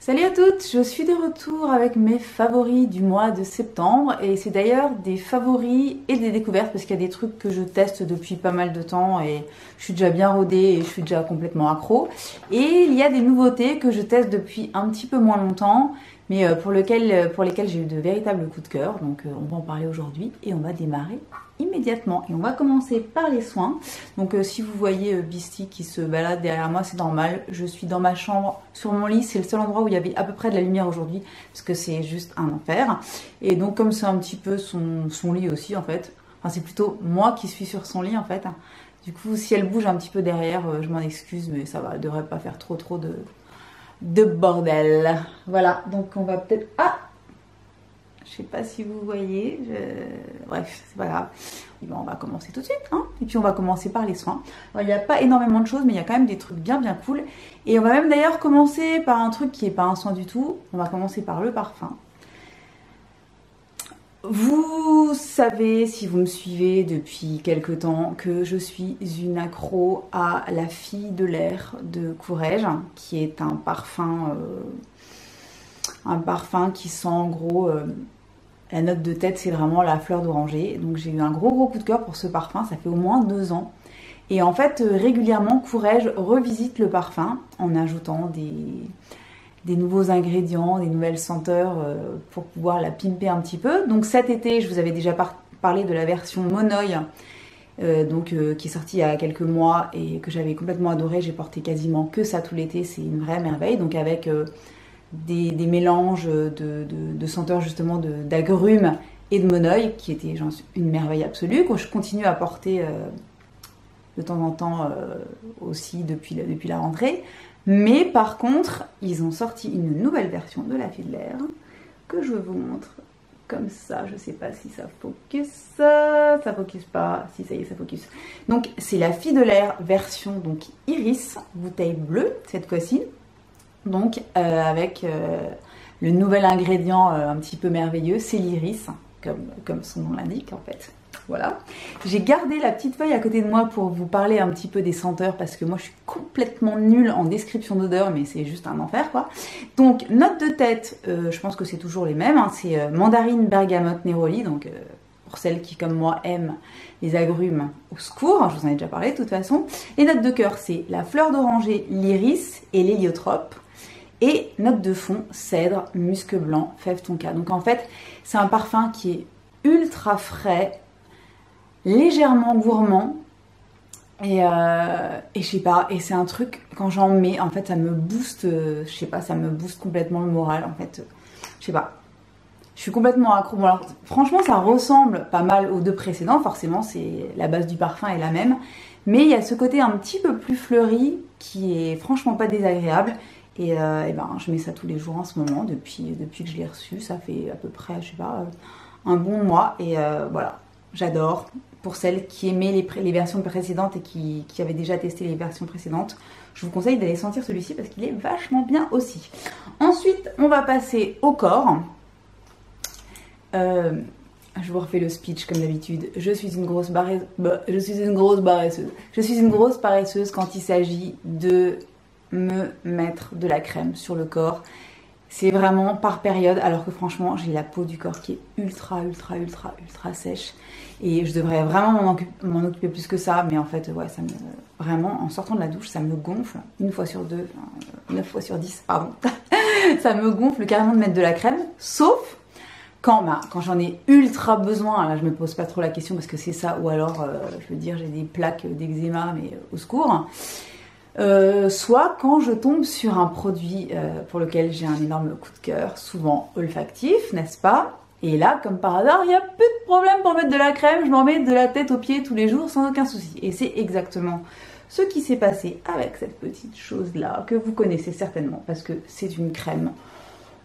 Salut à toutes, je suis de retour avec mes favoris du mois de septembre et c'est d'ailleurs des favoris et des découvertes parce qu'il y a des trucs que je teste depuis pas mal de temps et je suis déjà bien rodée et je suis déjà complètement accro. Et il y a des nouveautés que je teste depuis un petit peu moins longtemps mais pour lesquelles j'ai eu de véritables coups de cœur. Donc on va en parler aujourd'hui et on va démarrer immédiatement. Et on va commencer par les soins. Donc si vous voyez Beastie qui se balade derrière moi, c'est normal. Je suis dans ma chambre, sur mon lit. C'est le seul endroit où il y avait à peu près de la lumière aujourd'hui parce que c'est juste un enfer. Et donc comme c'est un petit peu son lit aussi en fait, enfin c'est plutôt moi qui suis sur son lit en fait. Du coup si elle bouge un petit peu derrière, je m'en excuse mais ça va, elle devrait pas faire trop de bordel. Voilà, donc on va peut-être... Ah, je sais pas si vous voyez, bref, c'est pas grave. Bon, on va commencer tout de suite, hein. Et puis on va commencer par les soins. Alors, il n'y a pas énormément de choses, mais il y a quand même des trucs bien cool. Et on va même d'ailleurs commencer par un truc qui n'est pas un soin du tout. On va commencer par le parfum. Vous savez, si vous me suivez depuis quelque temps, que je suis une accro à la fille de l'air de Courrèges, qui est un parfum qui sent en gros... la note de tête, c'est vraiment la fleur d'oranger. Donc j'ai eu un gros coup de cœur pour ce parfum, ça fait au moins 2 ans. Et en fait, régulièrement, Courrèges revisite le parfum en ajoutant des nouveaux ingrédients, des nouvelles senteurs pour pouvoir la pimper un petit peu. Donc cet été, je vous avais déjà parlé de la version Monoï, qui est sortie il y a quelques mois et que j'avais complètement adoré. J'ai porté quasiment que ça tout l'été, c'est une vraie merveille. Donc avec... des mélanges de senteurs justement d'agrumes et de monoï qui étaient genre une merveille absolue, que je continue à porter de temps en temps aussi depuis la rentrée. Mais par contre, ils ont sorti une nouvelle version de la fille de l'air que je vous montre comme ça. Je sais pas si ça focus, ça focus pas, si ça y est ça focus. Donc c'est la fille de l'air version donc iris, bouteille bleue cette fois-ci. Donc avec le nouvel ingrédient un petit peu merveilleux, c'est l'iris, comme son nom l'indique en fait. Voilà. J'ai gardé la petite feuille à côté de moi pour vous parler un petit peu des senteurs parce que moi je suis complètement nulle en description d'odeur mais c'est juste un enfer quoi. Donc note de tête, je pense que c'est toujours les mêmes, hein, c'est mandarine, bergamote, néroli, donc pour celles qui comme moi aiment les agrumes, au secours, je vous en ai déjà parlé de toute façon. Les notes de cœur c'est la fleur d'oranger, l'iris et l'héliotrope. Et note de fond, cèdre, musc blanc, fève tonka. Donc en fait, c'est un parfum qui est ultra frais, légèrement gourmand. Et je sais pas, et c'est un truc, quand j'en mets, en fait, ça me booste, je sais pas, ça me booste complètement le moral, en fait. Je sais pas. Je suis complètement accro. Bon alors, franchement, ça ressemble pas mal aux 2 précédents. Forcément, c'est la base du parfum est la même. Mais il y a ce côté un petit peu plus fleuri qui est franchement pas désagréable. Et ben, je mets ça tous les jours en ce moment, depuis que je l'ai reçu, ça fait à peu près, je sais pas, un bon mois. Et voilà, j'adore. Pour celles qui aimaient les versions précédentes et qui avaient déjà testé les versions précédentes, je vous conseille d'aller sentir celui-ci parce qu'il est vachement bien aussi. Ensuite, on va passer au corps. Je vous refais le speech comme d'habitude. Je suis une grosse paresseuse. Je suis une grosse paresseuse quand il s'agit de me mettre de la crème sur le corps. C'est vraiment par période, alors que franchement j'ai la peau du corps qui est ultra sèche et je devrais vraiment m'en occuper plus que ça, mais en fait ouais, ça me vraiment en sortant de la douche ça me gonfle une fois sur 2, 9 fois sur 10 pardon. Ça me gonfle carrément de mettre de la crème, sauf quand j'en ai ultra besoin. Là je me pose pas trop la question parce que c'est ça, ou alors je veux dire j'ai des plaques d'eczéma mais au secours. Soit quand je tombe sur un produit pour lequel j'ai un énorme coup de cœur, souvent olfactif, n'est-ce pas? Et là, comme par hasard, il n'y a plus de problème pour mettre de la crème, je m'en mets de la tête aux pieds tous les jours sans aucun souci. Et c'est exactement ce qui s'est passé avec cette petite chose-là, que vous connaissez certainement, parce que c'est une crème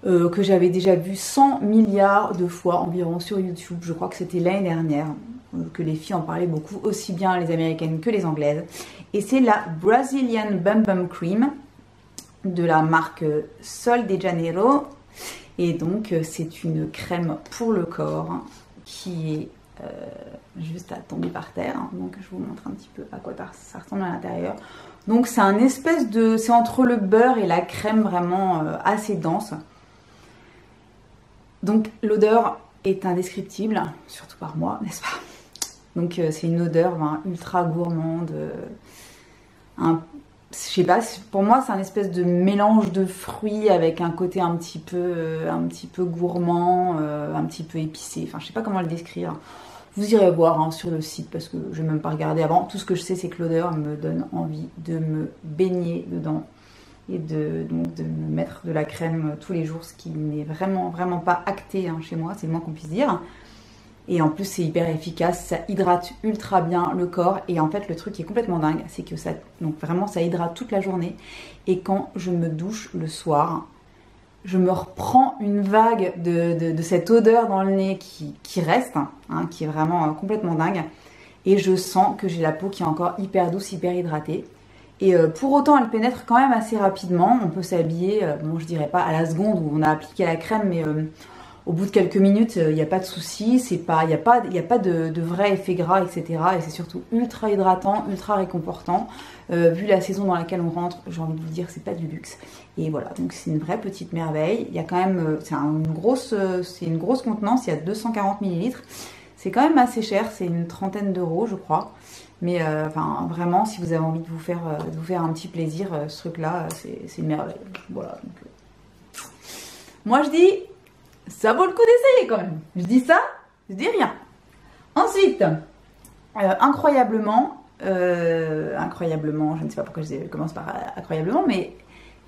que j'avais déjà vue 100 milliards de fois environ sur YouTube, je crois que c'était l'année dernière, que les filles en parlaient beaucoup, aussi bien les américaines que les anglaises. Et c'est la Brazilian Bum Bum Cream de la marque Sol de Janeiro. Et donc c'est une crème pour le corps qui est juste à tomber par terre. Donc je vous montre un petit peu à quoi ça ressemble à l'intérieur. Donc c'est un espèce de... c'est entre le beurre et la crème vraiment assez dense. Donc l'odeur est indescriptible, surtout par moi, n'est-ce pas? Donc c'est une odeur ultra gourmande. Je sais pas, pour moi c'est un espèce de mélange de fruits avec un côté un petit peu gourmand, un petit peu épicé. Enfin je sais pas comment le décrire. Vous irez voir sur le site parce que je n'ai même pas regardé avant. Tout ce que je sais c'est que l'odeur me donne envie de me baigner dedans et donc de me mettre de la crème tous les jours, ce qui n'est vraiment pas acté chez moi, c'est le moins qu'on puisse dire. Et en plus c'est hyper efficace, ça hydrate ultra bien le corps. Et en fait le truc qui est complètement dingue, c'est que ça, donc vraiment ça hydrate toute la journée. Et quand je me douche le soir, je me reprends une vague de cette odeur dans le nez qui reste, qui est vraiment complètement dingue. Et je sens que j'ai la peau qui est encore hyper douce, hyper hydratée. Et pour autant elle pénètre quand même assez rapidement. On peut s'habiller, bon je dirais pas à la seconde où on a appliqué la crème, mais... au bout de quelques minutes, il n'y a pas de souci, il n'y a pas de vrai effet gras, etc. Et c'est surtout ultra hydratant, ultra réconfortant. Vu la saison dans laquelle on rentre, j'ai envie de vous dire, c'est pas du luxe. Et voilà, donc c'est une vraie petite merveille. Il y a quand même, c'est une grosse contenance, il y a 240 ml. C'est quand même assez cher, c'est une trentaine d'euros, je crois. Mais enfin, vraiment, si vous avez envie de vous faire un petit plaisir, ce truc-là, c'est une merveille. Voilà. Donc, moi, je dis... ça vaut le coup d'essayer quand même. Je dis ça, je dis rien. Ensuite, incroyablement, je ne sais pas pourquoi je commence par incroyablement, mais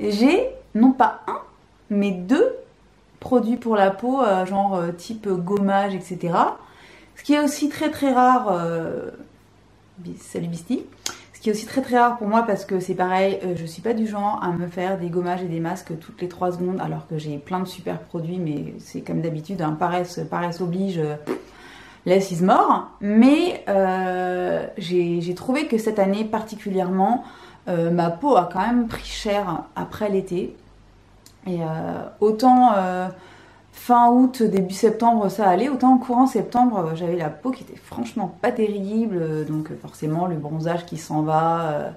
j'ai non pas un, mais deux produits pour la peau, genre type gommage, etc. Ce qui est aussi très rare, salut Bisti. Ce qui est aussi très rare pour moi parce que c'est pareil, je suis pas du genre à me faire des gommages et des masques toutes les 3 secondes alors que j'ai plein de super produits, mais c'est comme d'habitude, paresse oblige, less is more. Mais j'ai trouvé que cette année particulièrement, ma peau a quand même pris cher après l'été. Et autant fin août, début septembre ça allait, autant en courant septembre j'avais la peau qui était franchement pas terrible, donc forcément le bronzage qui s'en va,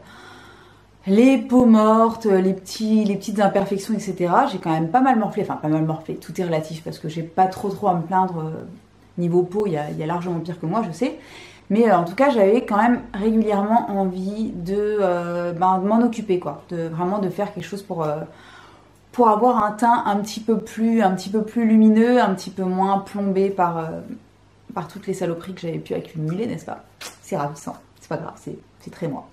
les peaux mortes, les petites imperfections, etc. J'ai quand même pas mal morflé, enfin pas mal morflé, tout est relatif parce que j'ai pas trop à me plaindre niveau peau, il y a largement pire que moi je sais. Mais en tout cas j'avais quand même régulièrement envie de m'en occuper quoi, vraiment de faire quelque chose pour avoir un teint un petit peu plus lumineux, un petit peu moins plombé par toutes les saloperies que j'avais pu accumuler, n'est-ce pas? C'est ravissant, c'est pas grave, c'est très moi.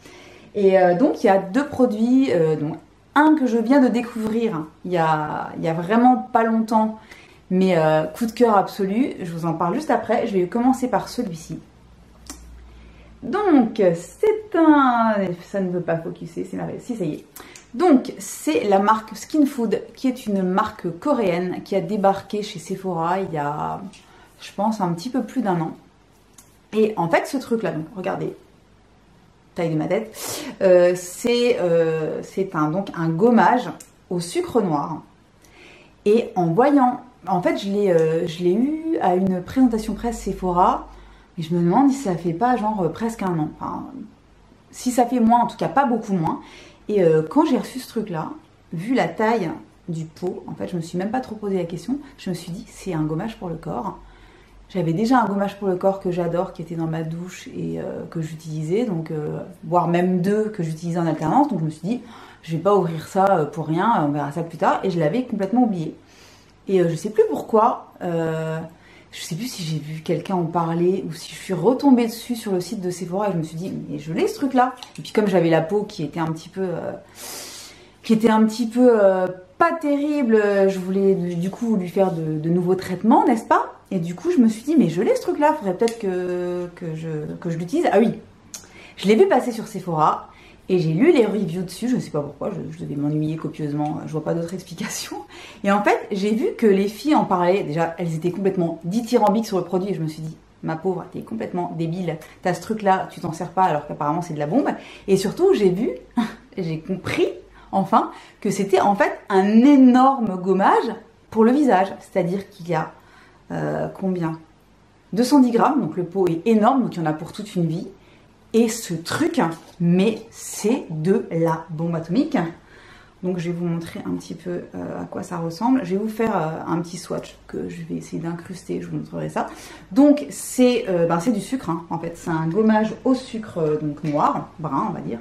Et donc il y a 2 produits, donc un que je viens de découvrir il y a vraiment pas longtemps, mais coup de cœur absolu, je vous en parle juste après. Je vais commencer par celui-ci. Donc c'est ça ne veut pas focuser, c'est merveilleux, si ça y est. Donc c'est la marque Skin Food, qui est une marque coréenne qui a débarqué chez Sephora il y a, je pense, un petit peu plus d'1 an. Et en fait ce truc là, donc regardez, taille de ma tête, c'est donc un gommage au sucre noir. Et en voyant, en fait je l'ai eu à une présentation presse Sephora, et je me demande si ça fait pas genre presque 1 an, enfin si ça fait moins, en tout cas pas beaucoup moins. Et quand j'ai reçu ce truc-là, vu la taille du pot, en fait, je me suis même pas trop posé la question. Je me suis dit, c'est un gommage pour le corps. J'avais déjà un gommage pour le corps que j'adore, qui était dans ma douche et que j'utilisais, donc voire même 2 que j'utilisais en alternance. Donc je me suis dit, je vais pas ouvrir ça pour rien, on verra ça plus tard. Et je l'avais complètement oublié. Et je sais plus pourquoi. Je sais plus si j'ai vu quelqu'un en parler ou si je suis retombée dessus sur le site de Sephora et je me suis dit mais je l'ai ce truc là. Et puis comme j'avais la peau qui était un petit peu pas terrible, je voulais du coup lui faire de nouveaux traitements, n'est-ce pas? Et du coup je me suis dit mais je l'ai ce truc là, faudrait peut-être que je l'utilise. Ah oui, je l'ai vu passer sur Sephora. Et j'ai lu les reviews dessus, je ne sais pas pourquoi, je devais m'ennuyer copieusement, je vois pas d'autre explication. Et en fait, j'ai vu que les filles en parlaient, déjà, elles étaient complètement dithyrambiques sur le produit, et je me suis dit, ma pauvre, t'es complètement débile, t'as ce truc-là, tu t'en sers pas alors qu'apparemment c'est de la bombe. Et surtout, j'ai compris, enfin, que c'était en fait un énorme gommage pour le visage. C'est-à-dire qu'il y a, combien 210 grammes, donc le pot est énorme, donc il y en a pour toute une vie. Et ce truc, mais c'est de la bombe atomique. Donc je vais vous montrer un petit peu à quoi ça ressemble. Je vais vous faire un petit swatch que je vais essayer d'incruster, je vous montrerai ça. Donc c'est du sucre, hein, en fait. C'est un gommage au sucre donc noir, brun on va dire.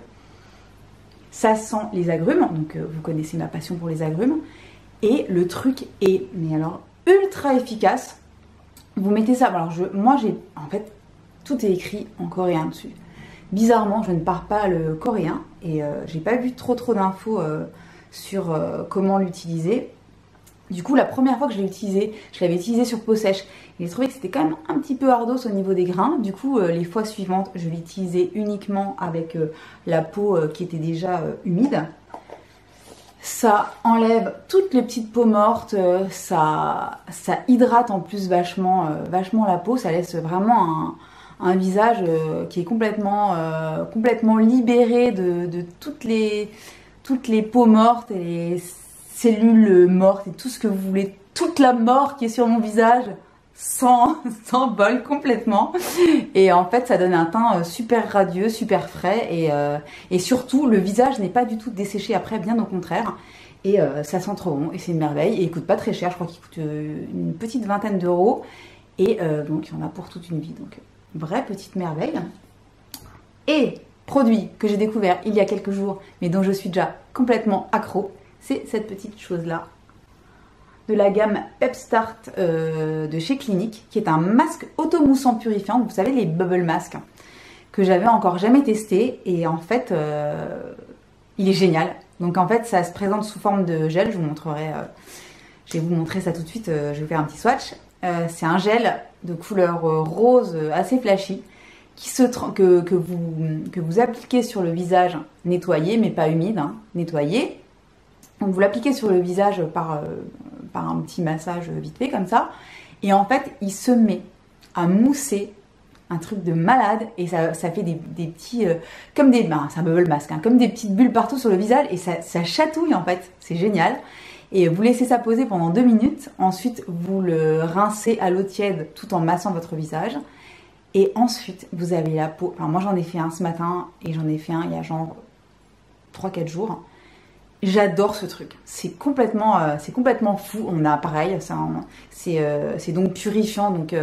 Ça sent les agrumes, donc vous connaissez ma passion pour les agrumes. Et le truc est, mais alors, ultra efficace. Vous mettez ça, alors moi j'ai, en fait, tout est écrit en coréen dessus. Bizarrement, je ne parle pas le coréen et j'ai pas vu trop d'infos sur comment l'utiliser. Du coup, la première fois que je l'ai utilisé, je l'avais utilisé sur peau sèche. Et j'ai trouvé que c'était quand même un petit peu ardos au niveau des grains. Du coup, les fois suivantes, je l'utilisais uniquement avec la peau qui était déjà humide. Ça enlève toutes les petites peaux mortes, ça hydrate en plus vachement la peau. Ça laisse vraiment un visage qui est complètement libéré de toutes les peaux mortes et les cellules mortes et tout ce que vous voulez, toute la mort qui est sur mon visage s'envole complètement. Et en fait ça donne un teint super radieux, super frais et surtout le visage n'est pas du tout desséché après, bien au contraire. Et ça sent trop bon et c'est une merveille et il coûte pas très cher, je crois qu'il coûte une petite vingtaine d'euros et donc il y en a pour toute une vie, donc vraie petite merveille. Et produit que j'ai découvert il y a quelques jours mais dont je suis déjà complètement accro, c'est cette petite chose là de la gamme Pepstart de chez Clinique, qui est un masque automoussant purifiant, vous savez les bubble masks que j'avais encore jamais testé et en fait il est génial. Donc en fait ça se présente sous forme de gel, je vous montrerai, je vais vous montrer ça tout de suite, je vais vous faire un petit swatch. C'est un gel de couleur rose assez flashy que vous appliquez sur le visage nettoyé mais pas humide, hein, nettoyé. Donc vous l'appliquez sur le visage par un petit massage vite fait comme ça. Et en fait, il se met à mousser un truc de malade. Et ça fait des petits... comme des... c'est un bubble mask, hein, comme des petites bulles partout sur le visage. Et ça chatouille en fait. C'est génial. Et vous laissez ça poser pendant 2 minutes. Ensuite, vous le rincez à l'eau tiède tout en massant votre visage. Et ensuite, vous avez la peau... Enfin, moi, j'en ai fait un ce matin. Et j'en ai fait un il y a genre 3-4 jours. J'adore ce truc, c'est complètement fou. On a pareil, c'est donc purifiant. Donc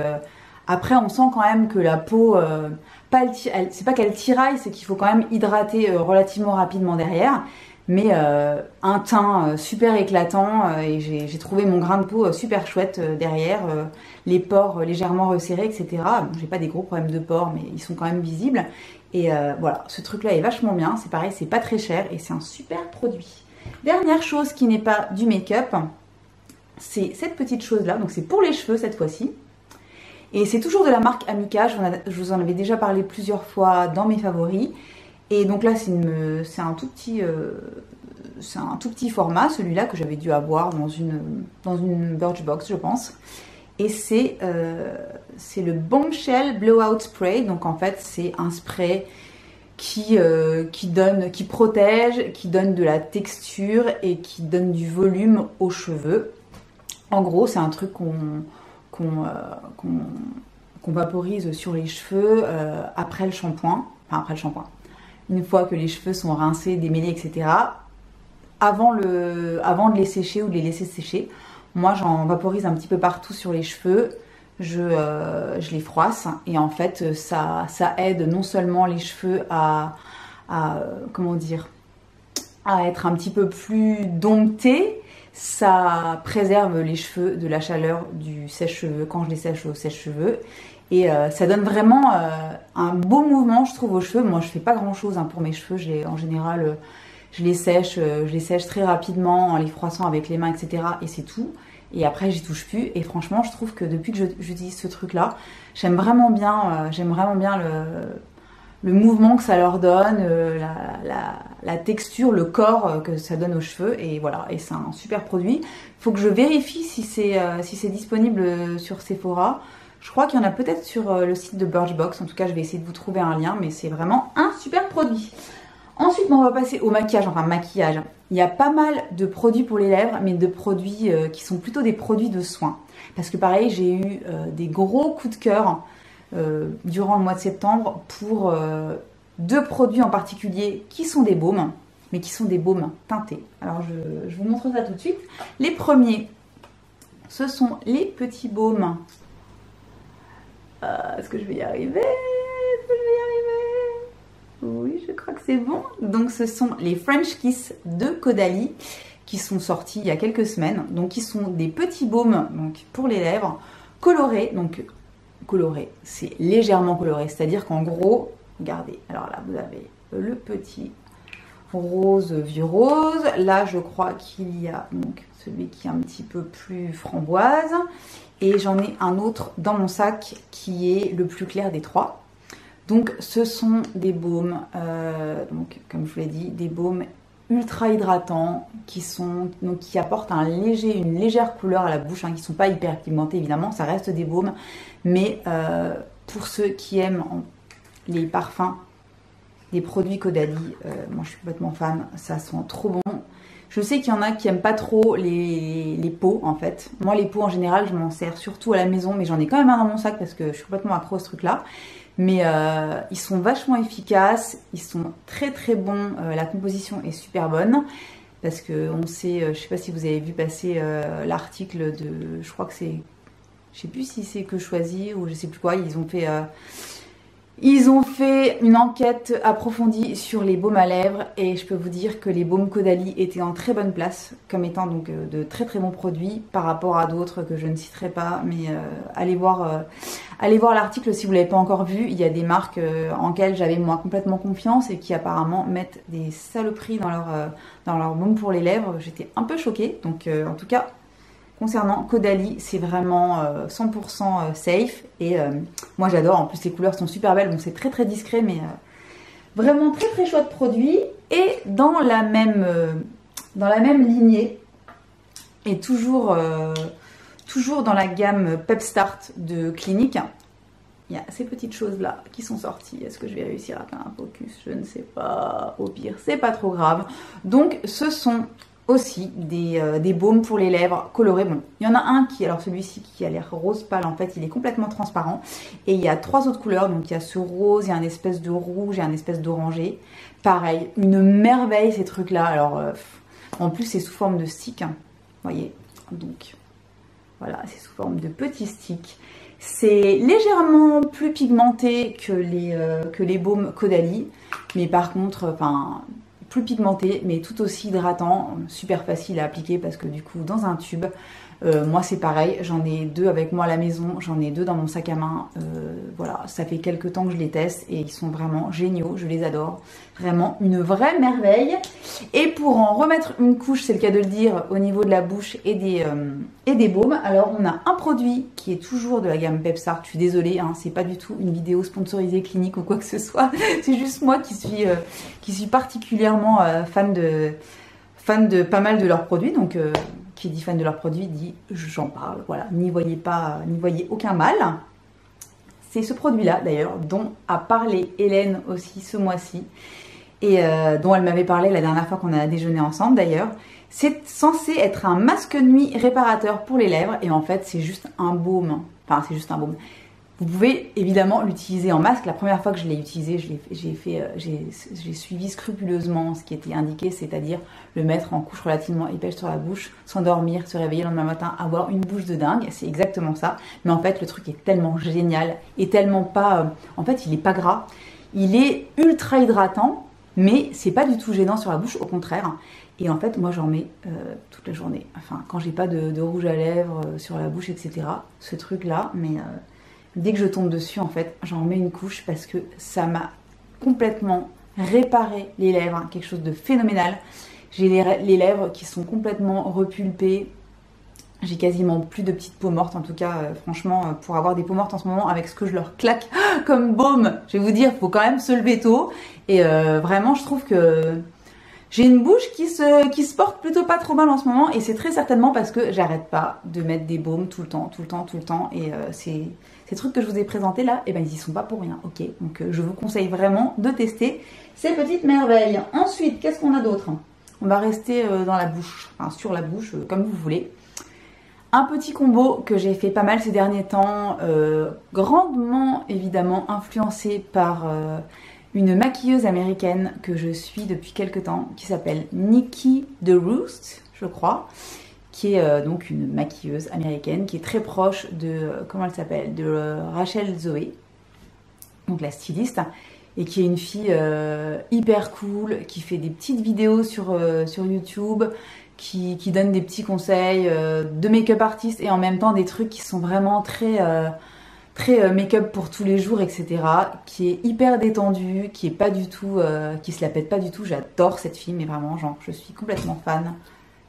après, on sent quand même que la peau, c'est pas qu'elle tiraille, c'est qu'il faut quand même hydrater relativement rapidement derrière. Mais un teint super éclatant et j'ai trouvé mon grain de peau super chouette derrière, les pores légèrement resserrés, etc. Bon, j'ai pas des gros problèmes de pores, mais ils sont quand même visibles. Et voilà, ce truc-là est vachement bien. C'est pareil, c'est pas très cher et c'est un super produit. Dernière chose qui n'est pas du make-up, c'est cette petite chose-là. Donc c'est pour les cheveux cette fois-ci. Et c'est toujours de la marque Amika. Je vous en avais déjà parlé plusieurs fois dans mes favoris. Et donc là, c'est un tout petit format, celui-là que j'avais dû avoir dans une Birchbox, je pense. Et c'est le Bombshell Blowout Spray. Donc en fait, c'est un spray qui protège, qui donne de la texture et qui donne du volume aux cheveux. En gros, c'est un truc qu'on vaporise sur les cheveux après le shampoing. Enfin, après le shampoing. Une fois que les cheveux sont rincés, démêlés, etc. Avant de les sécher ou de les laisser sécher, moi j'en vaporise un petit peu partout sur les cheveux. Je les froisse et en fait ça aide non seulement les cheveux à comment dire, à être un petit peu plus domptés, ça préserve les cheveux de la chaleur du sèche-cheveux quand je les sèche au sèche-cheveux et ça donne vraiment un beau mouvement je trouve aux cheveux. Moi je fais pas grand chose pour mes cheveux, en général je les sèche très rapidement en les froissant avec les mains, etc. et c'est tout. Et après j'y touche plus et franchement je trouve que depuis que j'utilise ce truc là, j'aime vraiment bien le mouvement que ça leur donne, la texture, le corps que ça donne aux cheveux et voilà, et c'est un super produit. Il faut que je vérifie si c'est disponible sur Sephora. Je crois qu'il y en a peut-être sur le site de Birchbox, en tout cas je vais essayer de vous trouver un lien, mais c'est vraiment un super produit. Ensuite, on va passer au maquillage, enfin maquillage. Il y a pas mal de produits pour les lèvres, mais de produits qui sont plutôt des produits de soins. Parce que pareil, j'ai eu des gros coups de cœur durant le mois de septembre pour deux produits en particulier qui sont des baumes, mais qui sont des baumes teintés. Alors je vous montre ça tout de suite. Les premiers, ce sont les petits baumes. Est-ce que je vais y arriver? Est-ce que je vais y arriver? Oui, je crois que c'est bon. Donc ce sont les French Kiss de Caudalie qui sont sortis il y a quelques semaines. Donc qui sont des petits baumes donc, pour les lèvres colorés. Donc colorés, c'est légèrement coloré. C'est-à-dire qu'en gros, regardez, alors là vous avez le petit rose, vieux rose. Là je crois qu'il y a donc celui qui est un petit peu plus framboise. Et j'en ai un autre dans mon sac qui est le plus clair des trois. Donc ce sont des baumes, donc comme je vous l'ai dit, des baumes ultra hydratants qui apportent une légère couleur à la bouche, hein, qui ne sont pas hyper pigmentés évidemment, ça reste des baumes. Mais pour ceux qui aiment les parfums, des produits Caudalie, moi je suis complètement fan, ça sent trop bon. Je sais qu'il y en a qui n'aiment pas trop les pots en fait. Moi les pots en général je m'en sers surtout à la maison, mais j'en ai quand même un dans mon sac parce que je suis complètement accro à ce truc là. Mais ils sont vachement efficaces, ils sont très très bons, la composition est super bonne. Parce que on sait, je sais pas si vous avez vu passer l'article de, je crois que c'est, je sais plus si c'est Que Choisir ou je sais plus quoi, ils ont fait une enquête approfondie sur les baumes à lèvres et je peux vous dire que les baumes Caudalie étaient en très bonne place comme étant donc de très très bons produits par rapport à d'autres que je ne citerai pas, mais allez voir l'article si vous ne l'avez pas encore vu. Il y a des marques en lesquelles j'avais moi complètement confiance et qui apparemment mettent des saloperies dans leur baume pour les lèvres. J'étais un peu choquée, donc en tout cas concernant Caudalie, c'est vraiment 100% safe et moi j'adore. En plus les couleurs sont super belles, donc c'est très très discret, mais vraiment très très chouette produit. Et dans la même lignée et toujours dans la gamme Pep Start de Clinique, il y a ces petites choses là qui sont sorties. Est-ce que je vais réussir à faire un focus? Je ne sais pas. Au pire, c'est pas trop grave. Donc ce sont aussi des baumes pour les lèvres colorés. Bon, il y en a un qui, alors celui-ci qui a l'air rose pâle, en fait il est complètement transparent. Et il y a trois autres couleurs, donc il y a ce rose, il y a un espèce de rouge et un espèce d'orangé. Pareil, une merveille ces trucs là. Alors en plus c'est sous forme de stick, hein, voyez. Donc voilà, c'est sous forme de petits sticks. C'est légèrement plus pigmenté que les baumes Caudalie, mais par contre, enfin, plus pigmenté, mais tout aussi hydratant, super facile à appliquer parce que du coup, dans un tube, moi c'est pareil, j'en ai deux avec moi à la maison, j'en ai deux dans mon sac à main, voilà, ça fait quelques temps que je les teste et ils sont vraiment géniaux, je les adore, vraiment une vraie merveille. Et pour en remettre une couche, c'est le cas de le dire, au niveau de la bouche et des baumes, alors on a un produit qui est toujours de la gamme Pep Start, je suis désolée, hein, c'est pas du tout une vidéo sponsorisée Clinique ou quoi que ce soit, c'est juste moi qui suis particulièrement fan de pas mal de leurs produits, donc qui dit fan de leurs produits dit j'en parle, voilà, n'y voyez aucun mal. C'est ce produit-là d'ailleurs dont a parlé Hélène aussi ce mois-ci et dont elle m'avait parlé la dernière fois qu'on a déjeuné ensemble d'ailleurs. C'est censé être un masque nuit réparateur pour les lèvres et en fait c'est juste un baume, enfin c'est juste un baume. Vous pouvez évidemment l'utiliser en masque. La première fois que je l'ai utilisé, j'ai suivi scrupuleusement ce qui était indiqué, c'est-à-dire le mettre en couche relativement épaisse sur la bouche, s'endormir, se réveiller le lendemain matin, avoir une bouche de dingue. C'est exactement ça. Mais en fait, le truc est tellement génial et tellement pas... en fait, il n'est pas gras. Il est ultra hydratant, mais c'est pas du tout gênant sur la bouche, au contraire. Et en fait, moi, j'en mets toute la journée. Enfin, quand j'ai pas de rouge à lèvres sur la bouche, etc. Ce truc-là, mais... dès que je tombe dessus, en fait, j'en mets une couche parce que ça m'a complètement réparé les lèvres, hein, quelque chose de phénoménal. J'ai les lèvres qui sont complètement repulpées. J'ai quasiment plus de petites peaux mortes, en tout cas, franchement, pour avoir des peaux mortes en ce moment, avec ce que je leur claque comme baume, je vais vous dire, il faut quand même se lever tôt. Et vraiment, je trouve que j'ai une bouche qui se porte plutôt pas trop mal en ce moment. Et c'est très certainement parce que j'arrête pas de mettre des baumes tout le temps. Et ces trucs que je vous ai présentés là, eh ben, ils y sont pas pour rien, ok? Donc je vous conseille vraiment de tester ces petites merveilles. Ensuite, qu'est-ce qu'on a d'autre? On va rester dans la bouche, enfin sur la bouche, comme vous voulez. Un petit combo que j'ai fait pas mal ces derniers temps, grandement évidemment influencé par une maquilleuse américaine que je suis depuis quelques temps qui s'appelle Nikki DeRoost, je crois, qui est donc une maquilleuse américaine qui est très proche de, comment elle s'appelle, de Rachel Zoe, donc la styliste, et qui est une fille hyper cool, qui fait des petites vidéos sur YouTube, qui donne des petits conseils de make-up artiste et en même temps des trucs qui sont vraiment très make-up pour tous les jours, etc. Qui est hyper détendue, qui est pas du tout, qui se la pète pas du tout. J'adore cette fille, mais vraiment, genre, je suis complètement fan.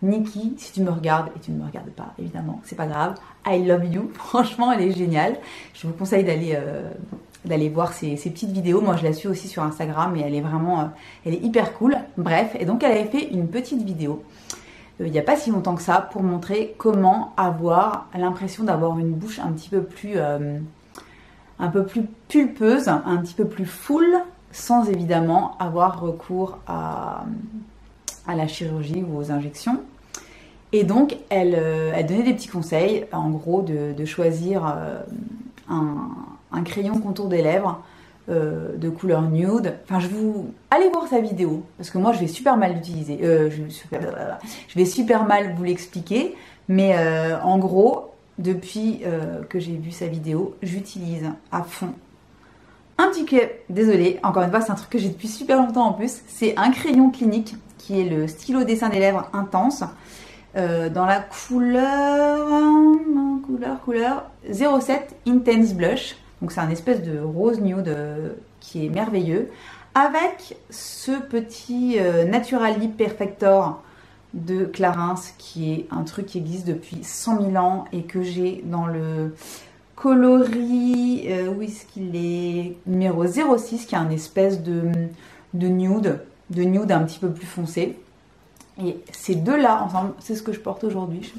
Nikki, si tu me regardes, et tu ne me regardes pas, évidemment, c'est pas grave. I love you. Franchement, elle est géniale. Je vous conseille d'aller voir ses petites vidéos. Moi, je la suis aussi sur Instagram et elle est vraiment, elle est hyper cool. Bref, et donc elle avait fait une petite vidéo il n'y a pas si longtemps que ça pour montrer comment avoir l'impression d'avoir une bouche un peu plus pulpeuse, un petit peu plus full, sans évidemment avoir recours à la chirurgie ou aux injections. Et donc, elle donnait des petits conseils, en gros, de choisir un crayon contour des lèvres de couleur nude. Enfin, allez voir sa vidéo, parce que moi, je vais super mal l'utiliser. Je vais super mal vous l'expliquer, mais en gros, depuis que j'ai vu sa vidéo, j'utilise à fond un petit peu, désolée, encore une fois, c'est un truc que j'ai depuis super longtemps en plus, c'est un crayon clinique qui est le stylo dessin des lèvres intense dans la couleur 07 Intense Blush. Donc c'est un espèce de rose nude qui est merveilleux. Avec ce petit Natural Lip Perfector de Clarins, qui est un truc qui existe depuis 100 000 ans et que j'ai dans le coloris, où est-ce qu'il est, numéro 06, qui est un espèce de nude un petit peu plus foncé. Et ces deux-là ensemble, c'est ce que je porte aujourd'hui, je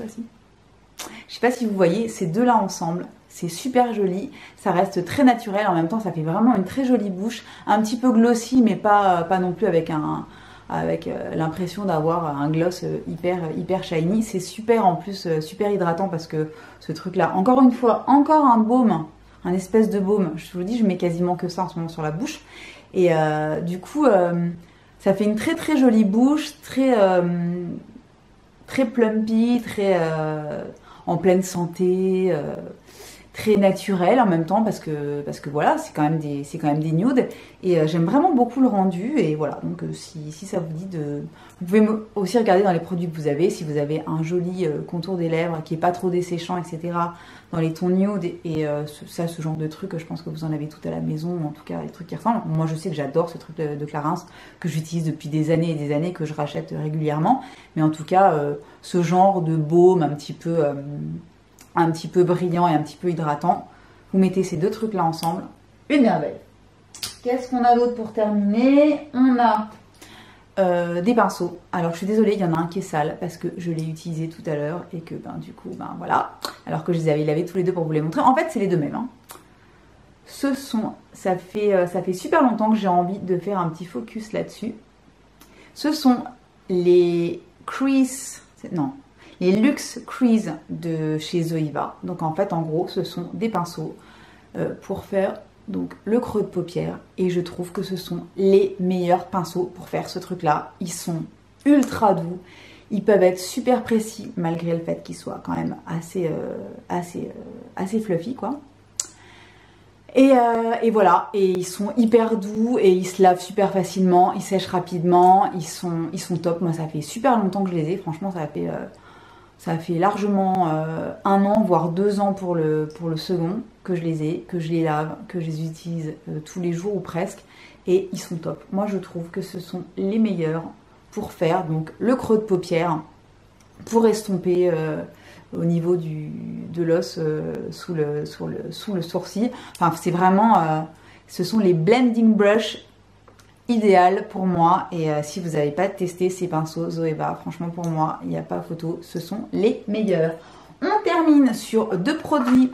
sais pas si vous voyez, ces deux-là ensemble, c'est super joli, ça reste très naturel, en même temps ça fait vraiment une très jolie bouche, un petit peu glossy, mais pas non plus avec l'impression d'avoir un gloss hyper shiny. C'est super en plus, super hydratant, parce que ce truc-là, encore une fois, encore un baume, un espèce de baume, je vous le dis, je mets quasiment que ça en ce moment sur la bouche, et du coup, ça fait une très jolie bouche, très plumpy, très en pleine santé, très naturel en même temps, parce que voilà, c'est quand même des nudes, et j'aime vraiment beaucoup le rendu. Et voilà, donc si ça vous dit vous pouvez aussi regarder dans les produits que vous avez, si vous avez un joli contour des lèvres qui est pas trop desséchant, etc., dans les tons nude, et ce genre de truc, je pense que vous en avez tout à la maison, en tout cas les trucs qui ressemblent. Moi je sais que j'adore ce truc de Clarins, que j'utilise depuis des années et des années, que je rachète régulièrement, mais en tout cas ce genre de baume un petit peu brillant et un petit peu hydratant, vous mettez ces deux trucs là ensemble, une merveille. Qu'est-ce qu'on a d'autre pour terminer? On a des pinceaux. Alors je suis désolée, il y en a un qui est sale parce que je l'ai utilisé tout à l'heure et que du coup voilà, alors que je les avais lavés tous les deux pour vous les montrer. En fait c'est les deux mêmes, hein. Ça fait super longtemps que j'ai envie de faire un petit focus là-dessus. Ce sont les les Luxe Crease de chez Zoeva. Donc en fait, en gros, ce sont des pinceaux pour faire donc le creux de paupière, et je trouve que ce sont les meilleurs pinceaux pour faire ce truc-là. Ils sont ultra doux, ils peuvent être super précis malgré le fait qu'ils soient quand même assez fluffy, quoi. Et voilà, et ils sont hyper doux et ils se lavent super facilement, ils sèchent rapidement, ils sont top. Moi, ça fait super longtemps que je les ai, franchement, ça fait largement 1 an, voire 2 ans pour le second que je les ai, que je les lave, que je les utilise tous les jours ou presque, et ils sont top. Moi, je trouve que ce sont les meilleurs pour faire donc le creux de paupière, pour estomper au niveau de l'os sous le sourcil. Enfin, c'est vraiment, ce sont les blending brush idéal pour moi. Et si vous n'avez pas testé ces pinceaux Zoeva, franchement pour moi il n'y a pas photo, ce sont les meilleurs. On termine sur 2 produits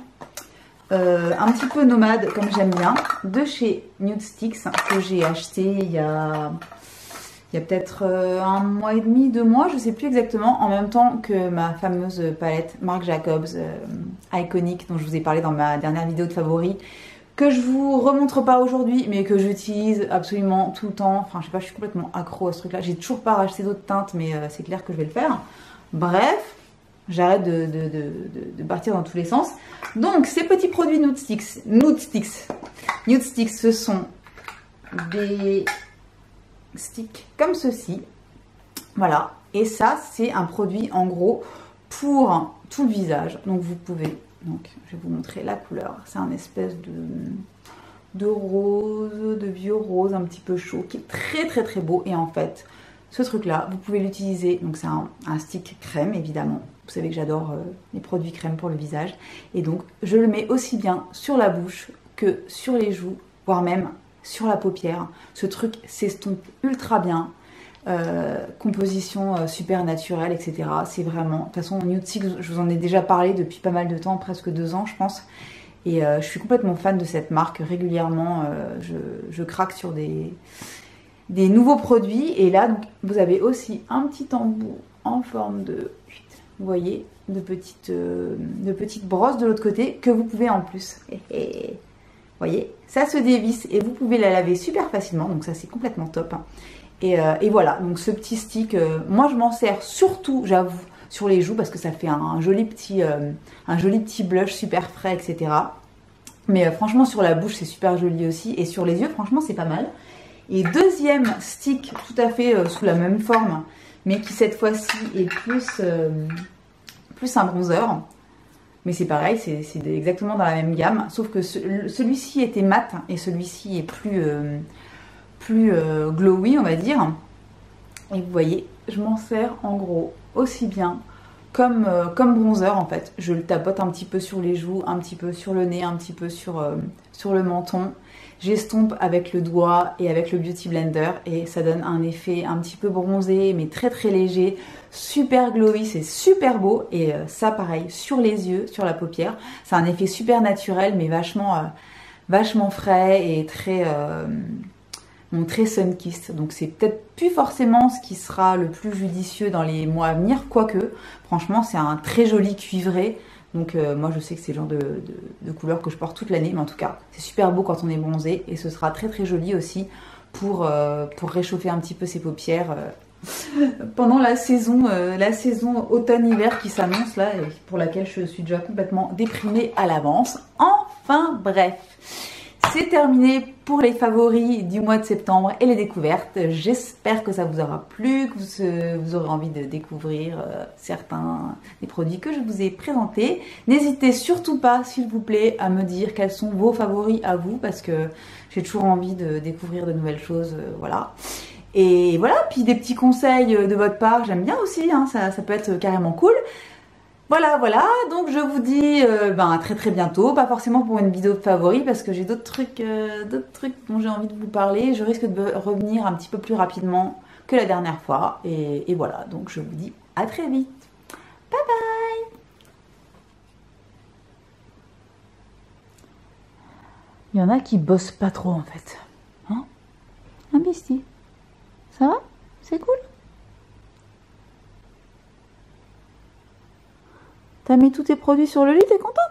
un petit peu nomades, comme j'aime bien, de chez Nude Sticks, que j'ai acheté il y a peut-être 1 mois et demi, 2 mois, je sais plus exactement, en même temps que ma fameuse palette Marc Jacobs Iconic, dont je vous ai parlé dans ma dernière vidéo de favoris, que je vous remontre pas aujourd'hui, mais que j'utilise absolument tout le temps. Enfin, je sais pas, je suis complètement accro à ce truc-là. J'ai toujours pas racheté d'autres teintes, mais c'est clair que je vais le faire. Bref, j'arrête de partir dans tous les sens. Donc, ces petits produits Nude Sticks, ce sont des sticks comme ceci. Voilà. Et ça, c'est un produit, en gros, pour tout le visage. Donc, vous pouvez... Donc, je vais vous montrer la couleur. C'est un espèce de rose, de vieux rose un petit peu chaud, qui est très très très beau. Et en fait, ce truc-là, vous pouvez l'utiliser. Donc, c'est un stick crème, évidemment. Vous savez que j'adore les produits crème pour le visage. Et donc, je le mets aussi bien sur la bouche que sur les joues, voire même sur la paupière. Ce truc s'estompe ultra bien. Composition super naturelle, etc. C'est vraiment... De toute façon, Nude Sticks, je vous en ai déjà parlé depuis pas mal de temps, presque 2 ans, je pense. Et je suis complètement fan de cette marque. Régulièrement, je craque sur des nouveaux produits. Et là, donc, vous avez aussi un petit embout en forme de... Vous voyez, de petites brosses de l'autre côté que vous pouvez en plus. Vous voyez, ça se dévisse et vous pouvez la laver super facilement. Donc ça, c'est complètement top. Hein. Et voilà, donc ce petit stick, moi je m'en sers surtout, j'avoue, sur les joues parce que ça fait un joli petit blush super frais, etc. Mais franchement, sur la bouche, c'est super joli aussi. Et sur les yeux, franchement, c'est pas mal. Et deuxième stick, tout à fait sous la même forme, mais qui cette fois-ci est plus un bronzer. Mais c'est pareil, c'est exactement dans la même gamme. Sauf que celui-ci était mat et celui-ci est plus glowy, on va dire. Et vous voyez, je m'en sers en gros aussi bien comme bronzer en fait. Je le tapote un petit peu sur les joues, un petit peu sur le nez, un petit peu sur le menton. J'estompe avec le doigt et avec le Beauty Blender et ça donne un effet un petit peu bronzé mais très très léger, super glowy, c'est super beau. Et ça pareil, sur les yeux, sur la paupière, c'est un effet super naturel mais vachement frais et très sun-kissed. Donc c'est peut-être plus forcément ce qui sera le plus judicieux dans les mois à venir, quoique franchement c'est un très joli cuivré. Donc moi je sais que c'est le genre de couleur que je porte toute l'année, mais en tout cas c'est super beau quand on est bronzé et ce sera très très joli aussi pour réchauffer un petit peu ses paupières pendant la saison automne-hiver qui s'annonce là et pour laquelle je suis déjà complètement déprimée à l'avance. Enfin bref, c'est terminé pour les favoris du mois de septembre et les découvertes. J'espère que ça vous aura plu, que vous aurez envie de découvrir certains des produits que je vous ai présentés. N'hésitez surtout pas, s'il vous plaît, à me dire quels sont vos favoris à vous, parce que j'ai toujours envie de découvrir de nouvelles choses, voilà. Et voilà, puis des petits conseils de votre part, j'aime bien aussi, hein, ça peut être carrément cool. Voilà, donc je vous dis à très très bientôt, pas forcément pour une vidéo de favoris parce que j'ai d'autres trucs dont j'ai envie de vous parler. Je risque de revenir un petit peu plus rapidement que la dernière fois et voilà, donc je vous dis à très vite. Bye bye. Il y en a qui bossent pas trop en fait. Hein? Un bestie. Ça va? C'est cool? T'as mis tous tes produits sur le lit, t'es content?